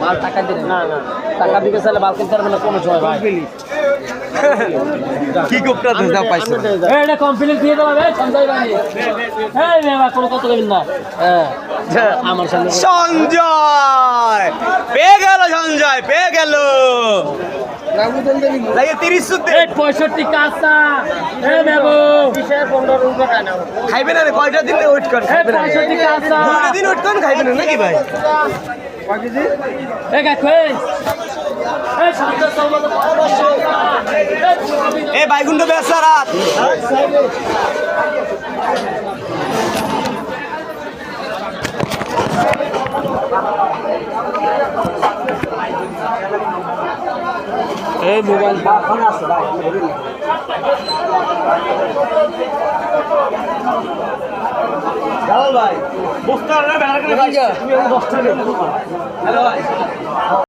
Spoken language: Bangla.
মাল টাকা দিলে না না টাকা দিতে চাইলে মাল কিনতে পারবে না কোনো সময় ভাই কি কোপটা দাও পাইছো এটা কমপ্লিট দিয়ে দাও ভাই সঞ্জয় ভাই এই বাবা কোনো কথা বলবেন না হ্যাঁ আমার সামনে সঞ্জয় পেয়ে গেল সঞ্জয় পেয়ে গেল লাগে 30 সুতে 65 কাঁচা এ নেবো 15 টাকা নাও খাইবে না রে কয়টা দিন ওয়েট কর খাইবে না 65 কাঁচা দুটো দিন ওয়েট কর খাইবে না নাকি ভাই কয় কেজি এ কাকু এই সঞ্জয় সৌমত এ বাইগুন্ড বেচা রাত এই মোবাইল ফোন আছে ভাই যাও ভাই বস্তা না বেড়া করে ভাই তুমি বস্তা হ্যালো ভাই